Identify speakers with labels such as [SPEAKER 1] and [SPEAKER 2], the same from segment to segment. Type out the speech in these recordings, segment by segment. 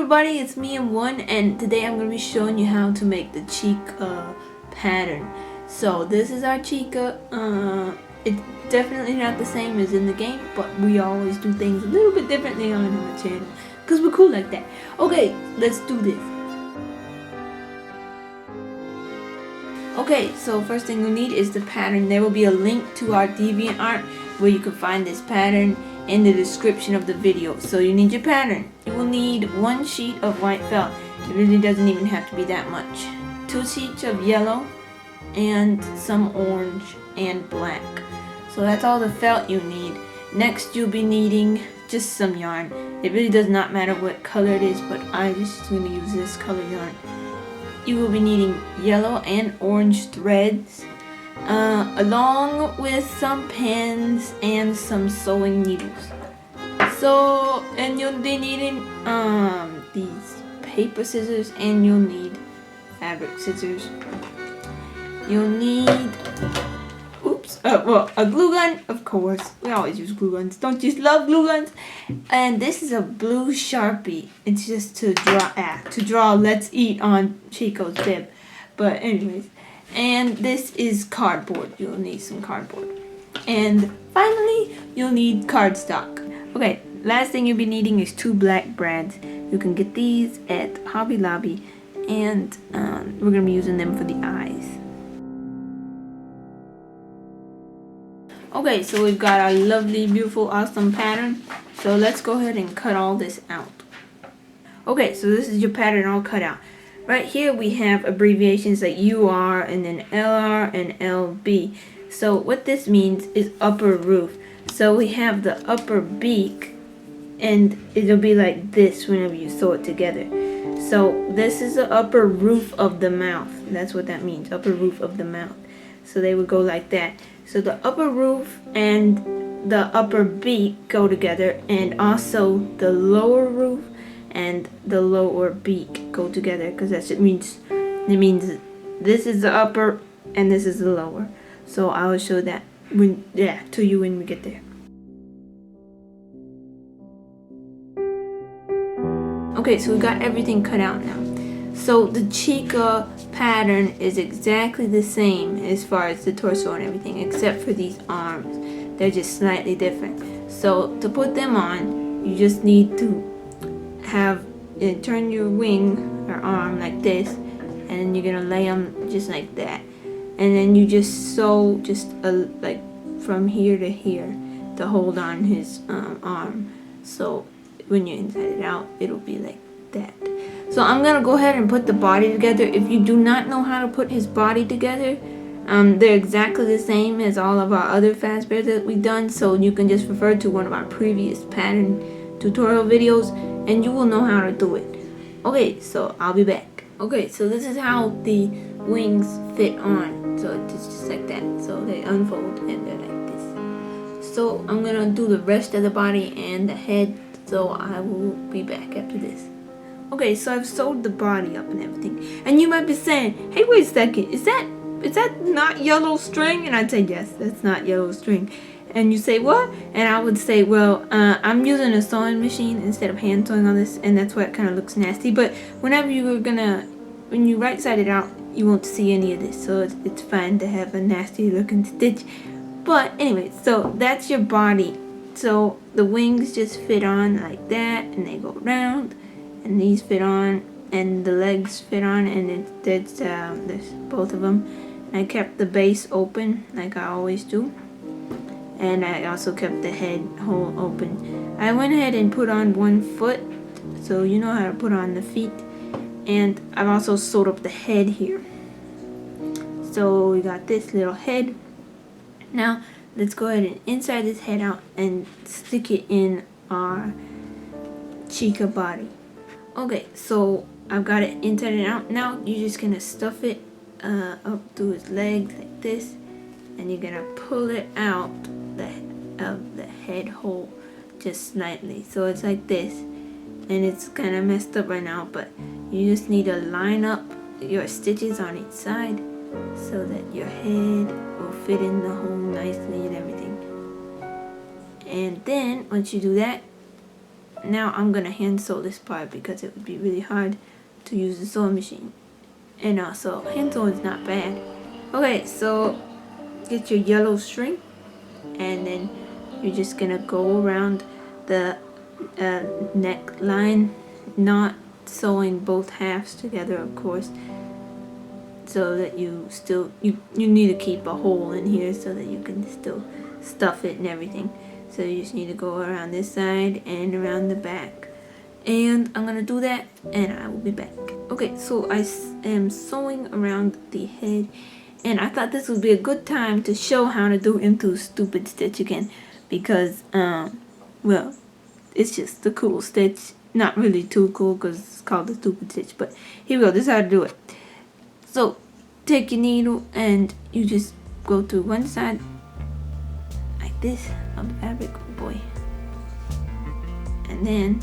[SPEAKER 1] everybody, it's me M1, and today I'm going to be showing you how to make the Chica pattern. So this is our Chica. It's definitely not the same as in the game, but we always do things a little bit differently on our channel because we're cool like that. Okay, let's do this. Okay, so first thing you'll need is the pattern. There will be a link to our DeviantArt where you can find this pattern in the description of the video. So you need your pattern. You will need 1 sheet of white felt. It really doesn't even have to be that much. 2 sheets of yellow and some orange and black. So that's all the felt you need. Next you'll be needing just some yarn. It really does not matter what color it is, but I'm just going to use this color yarn. You will be needing yellow and orange threads, along with some pins and some sewing needles. So, and you'll be needing these paper scissors, and you'll need fabric scissors. You'll need a glue gun, of course. We always use glue guns. Don't you love glue guns? And this is a blue Sharpie. It's just to draw Let's Eat on Chico's bib. But anyways, and this is cardboard. You'll need some cardboard. And finally, you'll need cardstock. Okay, last thing you'll be needing is 2 black brads. You can get these at Hobby Lobby, and we're gonna be using them for the eyes. Okay, so we've got our lovely, beautiful, awesome pattern. So let's go ahead and cut all this out. Okay, so this is your pattern all cut out. Right here we have abbreviations like UR and then LR and LB. So what this means is upper roof. So we have the upper beak, and it'll be like this whenever you sew it together. So this is the upper roof of the mouth. That's what that means, upper roof of the mouth. So they would go like that. So the upper roof and the upper beak go together, and also the lower roof and the lower beak go together, because that's it means this is the upper and this is the lower. So I will show that to you when we get there. Okay, so we got everything cut out now. So the Chica pattern is exactly the same as far as the torso and everything, except for these arms. They're just slightly different. So to put them on, you just need to turn your wing or arm like this, and then you're gonna lay them just like that, and then you just sew like from here to here to hold on his arm. So when you inside it out, it'll be like that. So I'm gonna go ahead and put the body together. If you do not know how to put his body together, they're exactly the same as all of our other Fazbears that we've done, so you can just refer to one of our previous pattern tutorial videos and you will know how to do it. Okay, so I'll be back. Okay, so this is how the wings fit on. So it's just like that. So they unfold and they're like this. So I'm gonna do the rest of the body and the head, so I will be back after this. Okay, so I've sewed the body up and everything. And you might be saying, hey, wait a second, is that not yellow string? And I'd say, yes, that's not yellow string. And you say, what? And I would say, well, I'm using a sewing machine instead of hand sewing on this, and that's why it kind of looks nasty. But when you right side it out, you won't see any of this. So it's fine to have a nasty looking stitch. But anyway, so that's your body. So the wings just fit on like that, and they go round. And these fit on, and the legs fit on, and there's both of them. And I kept the base open like I always do, and I also kept the head hole open. I went ahead and put on 1 foot, so you know how to put on the feet, and I've also sewed up the head here. So we got this little head. Now let's go ahead and inside this head out and stick it in our Chica body. Okay, so I've got it inside and out. Now you're just gonna stuff it up through his legs like this, and you're gonna pull it out of the head hole just slightly. So it's like this, and it's kind of messed up right now, but you just need to line up your stitches on each side so that your head will fit in the hole nicely and everything. And then once you do that, now I'm gonna hand sew this part because it would be really hard to use the sewing machine. And also, hand sewing is not bad. Okay, so get your yellow string, and then you're just gonna go around the neckline, not sewing both halves together, of course, so that you need to keep a hole in here so that you can still stuff it and everything. So you just need to go around this side and around the back, and I'm gonna do that and I will be back. Okay, so I am sewing around the head, and I thought this would be a good time to show how to do into stupid stitch again, because well, it's just the cool stitch. Not really too cool because it's called the stupid stitch, but here we go. This is how to do it. So take your needle and you just go to one side like this of the fabric, oh boy, and then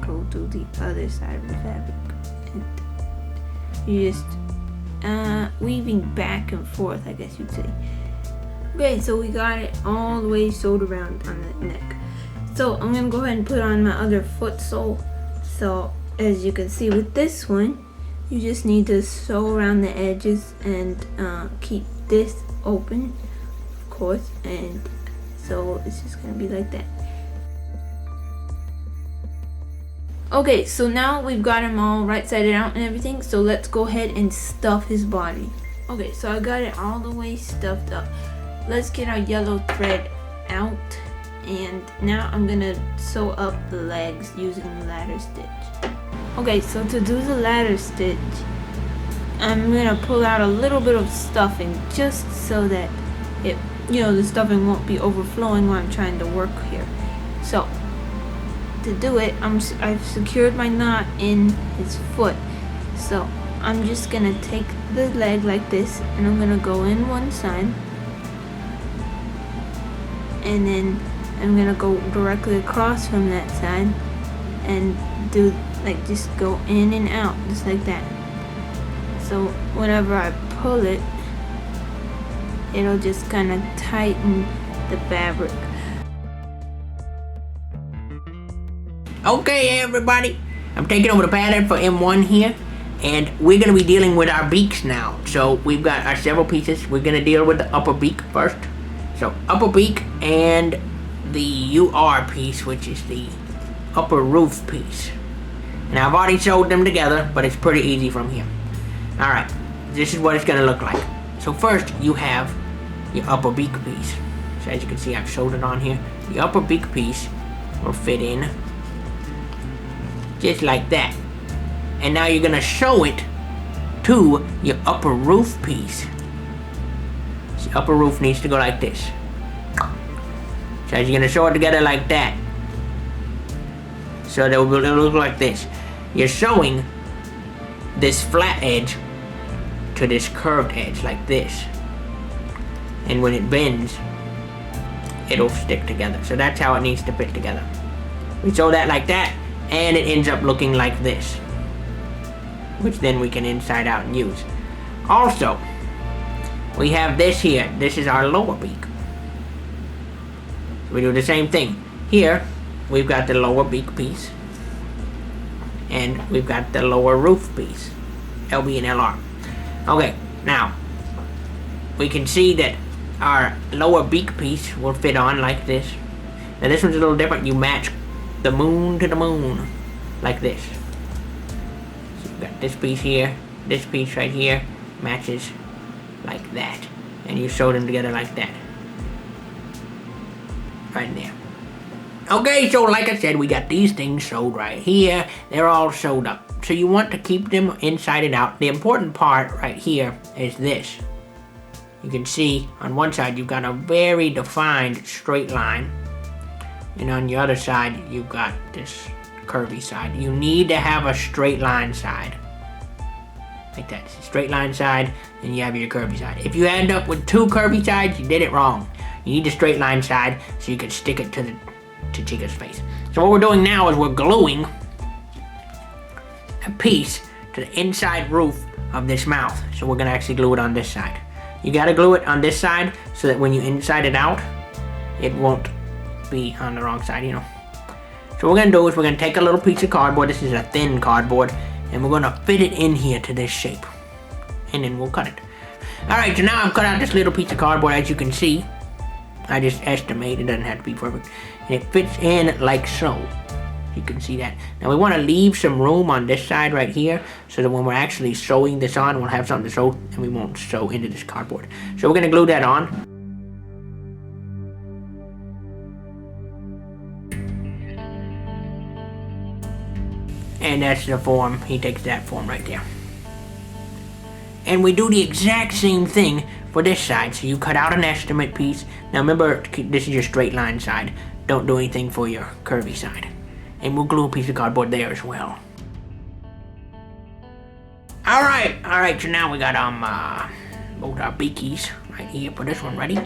[SPEAKER 1] go to the other side of the fabric, and you just weaving back and forth, I guess you'd say. Okay, so we got it all the way sewed around on the neck. So I'm gonna go ahead and put on my other foot sole. So as you can see with this one, you just need to sew around the edges and keep this open, of course, and so it's just gonna be like that. Okay, so now we've got him all right-sided out and everything, so let's go ahead and stuff his body. Okay, so I got it all the way stuffed up. Let's get our yellow thread out, and now I'm gonna sew up the legs using the ladder stitch. Okay, so to do the ladder stitch, I'm gonna pull out a little bit of stuffing just so that it, the stuffing won't be overflowing while I'm trying to work here. So to do it, I've secured my knot in his foot. So I'm just gonna take the leg like this, and I'm gonna go in one side, and then I'm gonna go directly across from that side and do just go in and out just like that. So whenever I pull it, it'll just kind of tighten the fabric.
[SPEAKER 2] Okay everybody, I'm taking over the pattern for M1 here, and we're going to be dealing with our beaks now. So we've got our several pieces. We're going to deal with the upper beak first. So upper beak and the UR piece, which is the upper roof piece. And I've already sewed them together, but it's pretty easy from here. Alright, this is what it's going to look like. So first you have your upper beak piece. So as you can see, I've sewed it on here. The upper beak piece will fit in just like that. And now you're gonna sew it to your upper roof piece. So upper roof needs to go like this. So you're gonna sew it together like that. So it'll look like this. You're sewing this flat edge to this curved edge like this. And when it bends, it'll stick together. So that's how it needs to fit together. We sew that like that, and it ends up looking like this, which then we can inside out and use. Also, we have this here. This is our lower beak. So we do the same thing. Here, we've got the lower beak piece, and we've got the lower roof piece, LB and LR. Okay, now, we can see that our lower beak piece will fit on like this. Now this one's a little different. You match the moon to the moon like this. So you've got this piece here, this piece right here matches like that, and you sew them together like that right there. Okay, so like I said, we got these things sewed right here. They're all sewed up, so you want to keep them inside and out. The important part right here is this. You can see on one side you've got a very defined straight line, and on the other side you've got this curvy side. You need to have a straight line side like that. It's a straight line side, and you have your curvy side. If you end up with two curvy sides, you did it wrong. You need a straight line side so you can stick it to Chica's face. So what we're doing now is we're gluing a piece to the inside roof of this mouth. So we're gonna actually glue it on this side. You gotta glue it on this side so that when you inside it out, it won't be on the wrong side, So what we're gonna do is we're gonna take a little piece of cardboard. This is a thin cardboard, and we're gonna fit it in here to this shape, and then we'll cut it. All right, so now I've cut out this little piece of cardboard. As you can see, I just estimate, it doesn't have to be perfect, and it fits in like so. You can see that. Now we want to leave some room on this side right here, so that when we're actually sewing this on, we'll have something to sew, and we won't sew into this cardboard. So we're gonna glue that on. And that's the form. He takes that form right there. And we do the exact same thing for this side. So you cut out an estimate piece. Now remember, this is your straight line side. Don't do anything for your curvy side. And we'll glue a piece of cardboard there as well. Alright, so now we got both our beakies right here for this one. Ready?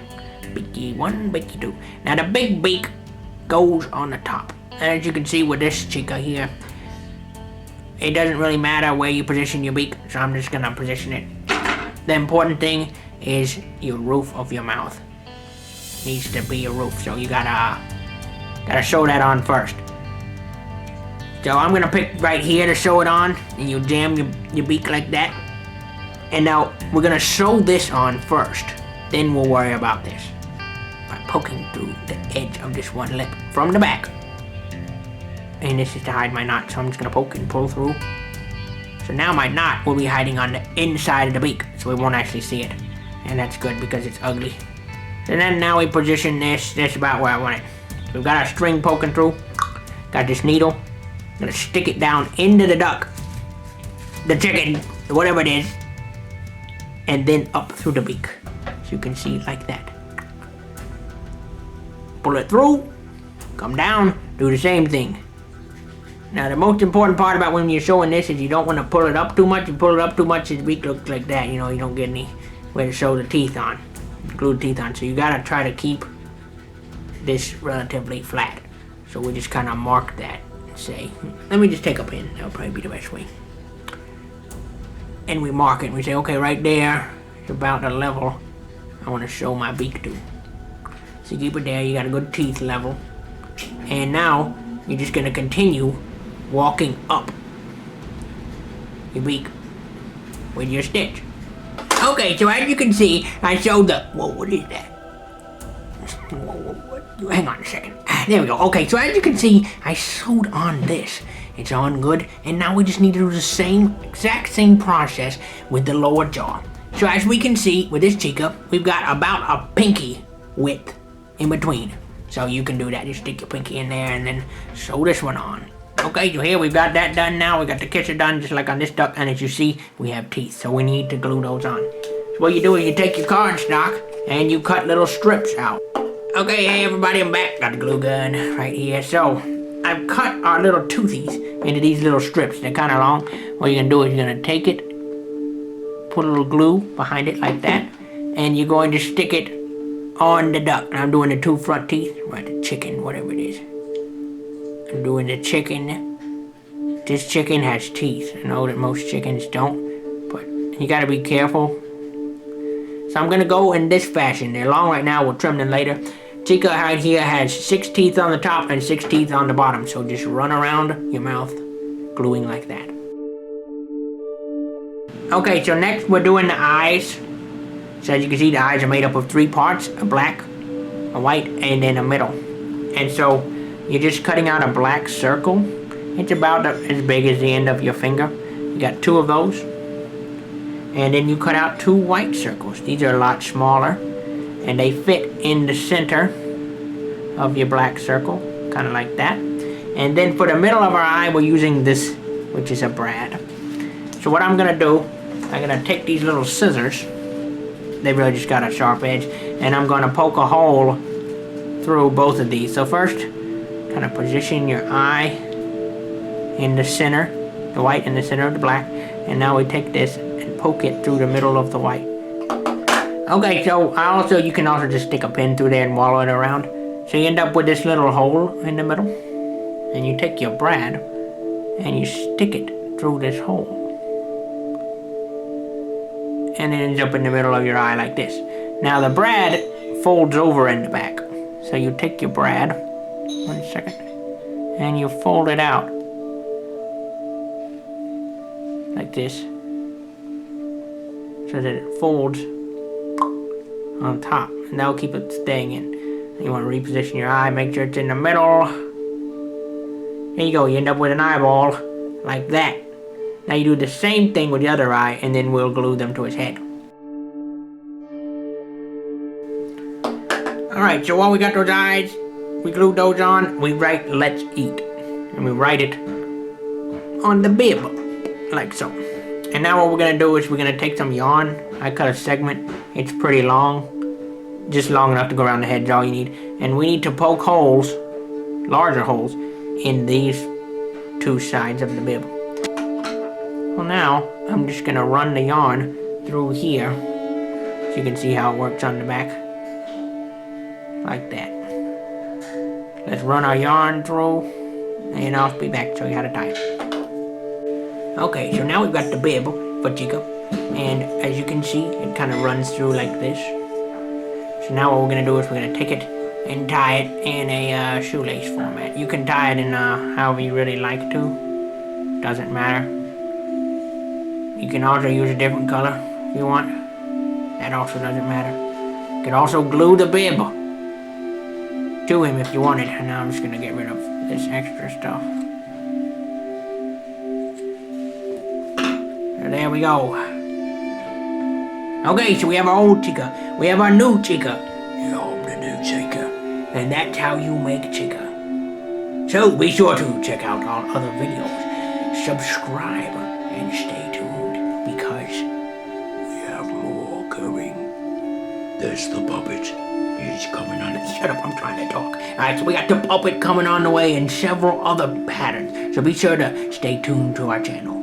[SPEAKER 2] Beaky 1, beaky 2. Now the big beak goes on the top. And as you can see with this chica here, it doesn't really matter where you position your beak, so I'm just gonna position it. The important thing is your roof of your mouth. Needs to be a roof, so you gotta sew that on first. So I'm gonna pick right here to sew it on, and you jam your beak like that. And now we're gonna sew this on first, then we'll worry about this by poking through the edge of this one lip from the back. And this is to hide my knot, so I'm just gonna poke and pull through. So now my knot will be hiding on the inside of the beak, so we won't actually see it. And that's good because it's ugly. So then now we position this about where I want it. So we've got our string poking through, got this needle. I'm gonna stick it down into the duck, the chicken, whatever it is, and then up through the beak. So you can see like that. Pull it through, come down, do the same thing. Now the most important part about when you're showing this is you don't want to pull it up too much. You pull it up too much, the beak looks like that. You know, you don't get any way to sew the teeth on, glue the teeth on. So you gotta try to keep this relatively flat. So we just kind of mark that and say, let me just take a pin. That'll probably be the best way. And we mark it and we say, okay, right there is about the level I want to show my beak to. So you keep it there, you got a good teeth level. And now you're just gonna continue walking up your beak with your stitch. Okay, so as you can see, I showed the, whoa, what is that? Whoa, hang on a second. There we go. Okay, so as you can see, I sewed on this. It's on good, and now we just need to do the exact same process with the lower jaw. So as we can see with this chica, we've got about a pinky width in between. So you can do that, just stick your pinky in there and then sew this one on. Okay, so here we've got that done now. We got the kisser done just like on this duck, and as you see, we have teeth, so we need to glue those on. So what you do is you take your cardstock and you cut little strips out. Okay, hey everybody, I'm back. Got the glue gun right here. So I've cut our little toothies into these little strips. They're kind of long. What you're gonna do is you're gonna take it, put a little glue behind it like that, and you're going to stick it on the duck. Now I'm doing the two front teeth, right, the chicken, whatever it is. I'm doing the chicken. This chicken has teeth. I know that most chickens don't, but you gotta be careful. So I'm gonna go in this fashion. They're long right now, we'll trim them later. Chica right here has 6 teeth on the top and 6 teeth on the bottom, so just run around your mouth, gluing like that. Okay, so next we're doing the eyes. So as you can see, the eyes are made up of 3 parts, a black, a white, and then a middle. And so you're just cutting out a black circle. It's about as big as the end of your finger. You got 2 of those. And then you cut out 2 white circles. These are a lot smaller, and they fit in the center of your black circle, kind of like that. And then for the middle of our eye, we're using this, which is a brad. So what I'm gonna do, I'm gonna take these little scissors. They really just got a sharp edge, and I'm gonna poke a hole through both of these. So first, kind of position your eye in the center, the white in the center of the black, and now we take this and poke it through the middle of the white. Okay, so you can also just stick a pin through there and wallow it around. So you end up with this little hole in the middle, and you take your brad and you stick it through this hole. And it ends up in the middle of your eye like this. Now the brad folds over in the back. So you take your brad, one second, and you fold it out like this so that it folds on top, and that'll keep it staying in. You want to reposition your eye, make sure it's in the middle. There you go, you end up with an eyeball like that. Now you do the same thing with the other eye, and then we'll glue them to his head. Alright, so while we got those eyes, we glued those on, we write "Let's Eat." And we write it on the bib, like so. And now what we're gonna do is we're gonna take some yarn. I cut a segment, it's pretty long. Just long enough to go around the head is all you need. And we need to poke holes, larger holes, in these two sides of the bib. Well, now I'm just gonna run the yarn through here so you can see how it works on the back. Like that. Let's run our yarn through, and I'll be back to show you how to tie it. Okay, so now we've got the bib for Chica, and as you can see, it kind of runs through like this. So now what we're gonna do is we're gonna take it and tie it in a shoelace format. You can tie it in however you really like to. Doesn't matter. You can also use a different color if you want. That also doesn't matter. You can also glue the bib to him if you wanted. And now I'm just gonna get rid of this extra stuff. So there we go. Okay, so we have our old Chica. We have our new Chica. I'm the new Chica. And that's how you make Chica. So be sure to check out our other videos. Subscribe and stay tuned because we have more coming. There's the puppet. He's coming on. Shut up, I'm trying to talk. Alright, so we got the puppet coming on the way and several other patterns. So be sure to stay tuned to our channel.